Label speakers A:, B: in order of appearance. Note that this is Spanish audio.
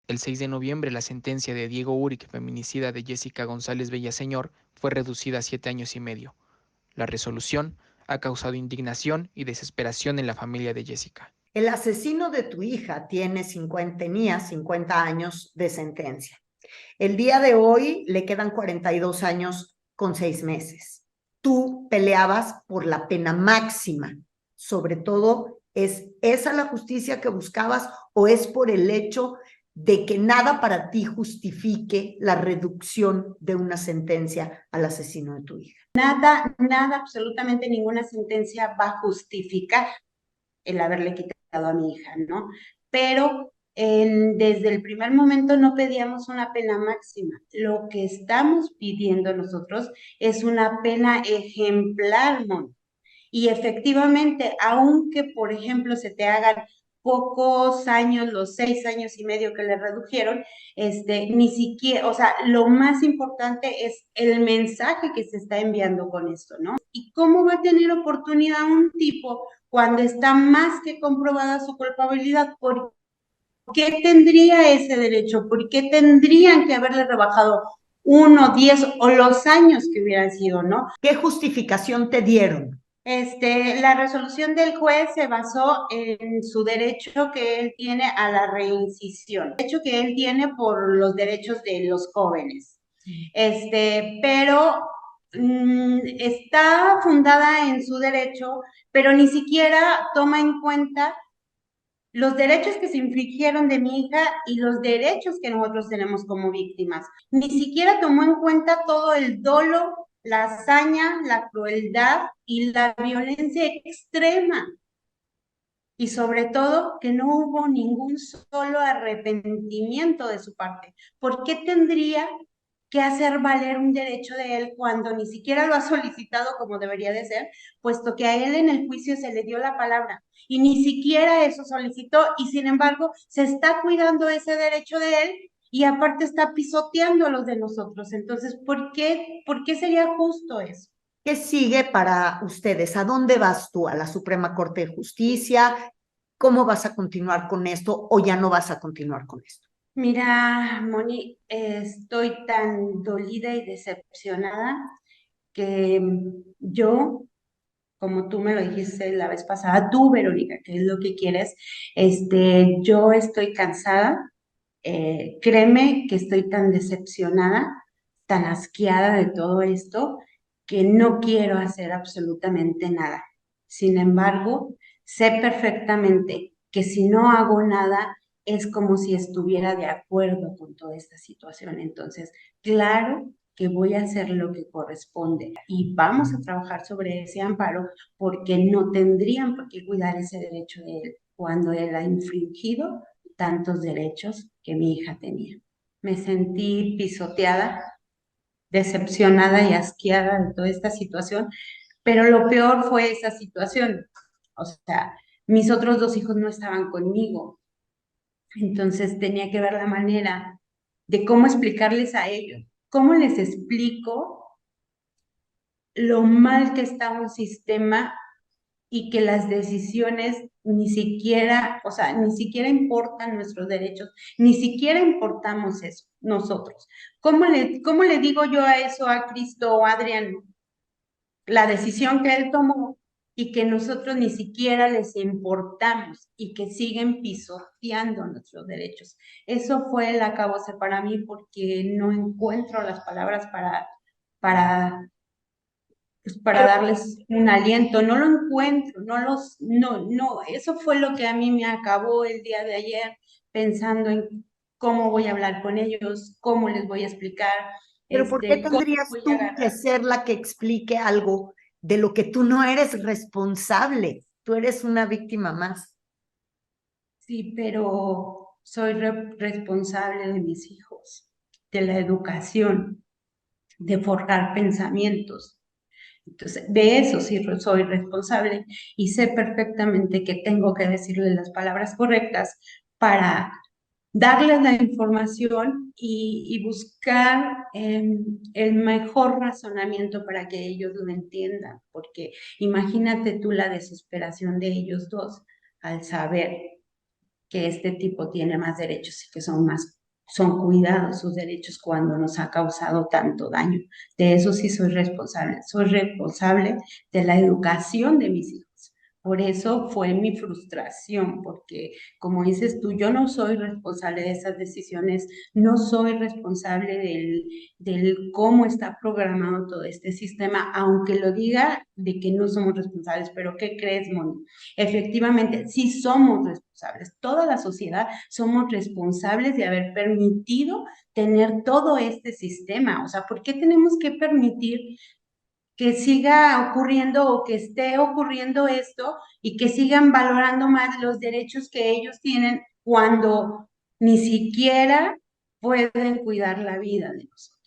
A: El 6 de noviembre, la sentencia de Diego Uric, feminicida de Jessica González Bellaseñor, fue reducida a 7 años y medio. La resolución ha causado indignación y desesperación en la familia de Jessica.
B: El asesino de tu hija tenía 50 años de sentencia. El día de hoy le quedan 42 años con 6 meses. Tú peleabas por la pena máxima. Sobre todo, ¿es esa la justicia que buscabas o es por el hecho de que nada para ti justifique la reducción de una sentencia al asesino de tu hija?
C: Nada, nada, absolutamente ninguna sentencia va a justificar el haberle quitado a mi hija, ¿no? Pero desde el primer momento no pedíamos una pena máxima. Lo que estamos pidiendo nosotros es una pena ejemplar, ¿no? Y efectivamente, aunque, por ejemplo, se te hagan pocos años, los 6 años y medio que le redujeron, ni siquiera, o sea, lo más importante es el mensaje que se está enviando con esto, ¿no? ¿Y cómo va a tener oportunidad un tipo cuando está más que comprobada su culpabilidad? ¿Por qué tendría ese derecho? ¿Por qué tendrían que haberle rebajado 1, 10 o los años que hubieran sido, ¿no?
B: ¿Qué justificación te dieron?
C: La resolución del juez se basó en su derecho que él tiene a la reincisión, derecho que él tiene por los derechos de los jóvenes. Pero está fundada en su derecho, pero ni siquiera toma en cuenta los derechos que se infligieron de mi hija y los derechos que nosotros tenemos como víctimas. Ni siquiera tomó en cuenta todo el dolo, la hazaña, la crueldad y la violencia extrema. Y sobre todo, que no hubo ningún solo arrepentimiento de su parte. ¿Por qué tendría que hacer valer un derecho de él cuando ni siquiera lo ha solicitado como debería de ser, puesto que a él en el juicio se le dio la palabra y ni siquiera eso solicitó y sin embargo se está cuidando ese derecho de él y aparte está pisoteando los de nosotros? Entonces, ¿por qué sería justo eso?
B: ¿Qué sigue para ustedes? ¿A dónde vas tú? ¿A la Suprema Corte de Justicia? ¿Cómo vas a continuar con esto o ya no vas a continuar con esto?
C: Mira, Moni, estoy tan dolida y decepcionada que yo, como tú me lo dijiste la vez pasada, tú, Verónica, ¿qué es lo que quieres? Yo estoy cansada, créeme que estoy tan decepcionada, tan asqueada de todo esto, que no quiero hacer absolutamente nada. Sin embargo, sé perfectamente que si no hago nada, es como si estuviera de acuerdo con toda esta situación. Entonces, claro que voy a hacer lo que corresponde y vamos a trabajar sobre ese amparo porque no tendrían por qué cuidar ese derecho de él cuando él ha infringido tantos derechos que mi hija tenía. Me sentí pisoteada, decepcionada y asqueada de toda esta situación, pero lo peor fue esa situación. O sea, mis otros dos hijos no estaban conmigo, entonces tenía que ver la manera de cómo explicarles a ellos, cómo les explico lo mal que está un sistema y que las decisiones ni siquiera, o sea, ni siquiera importan nuestros derechos, ni siquiera importamos eso nosotros. Cómo le digo yo a eso a Cristo o a Adrián? La decisión que él tomó y que nosotros ni siquiera les importamos y que siguen pisoteando nuestros derechos. Eso fue el acabose para mí porque no encuentro las palabras para pues para
B: Pero,
C: darles un aliento, no lo encuentro, no, eso fue lo que a mí me acabó el día de ayer, pensando en cómo voy a hablar con ellos, cómo les voy a explicar,
B: pero ¿por qué
C: cómo
B: tendrías
C: voy a
B: tú que
C: agarrar.
B: ser la que explique algo de lo que tú no eres responsable? Tú eres una víctima más.
C: Sí, pero soy responsable de mis hijos, de la educación, de forjar pensamientos. Entonces, de eso sí soy responsable y sé perfectamente que tengo que decirle las palabras correctas para darles la información y buscar el mejor razonamiento para que ellos lo entiendan, porque imagínate tú la desesperación de ellos dos al saber que este tipo tiene más derechos y que son más son cuidados sus derechos cuando nos ha causado tanto daño. De eso sí soy responsable. Soy responsable de la educación de mis hijos. Por eso fue mi frustración, porque como dices tú, yo no soy responsable de esas decisiones, no soy responsable del cómo está programado todo este sistema, aunque lo diga de que no somos responsables. Pero ¿qué crees, Moni? Efectivamente, sí somos responsables. Toda la sociedad somos responsables de haber permitido tener todo este sistema. O sea, ¿por qué tenemos que permitir que siga ocurriendo o que esté ocurriendo esto y que sigan valorando más los derechos que ellos tienen cuando ni siquiera pueden cuidar la vida de nosotros?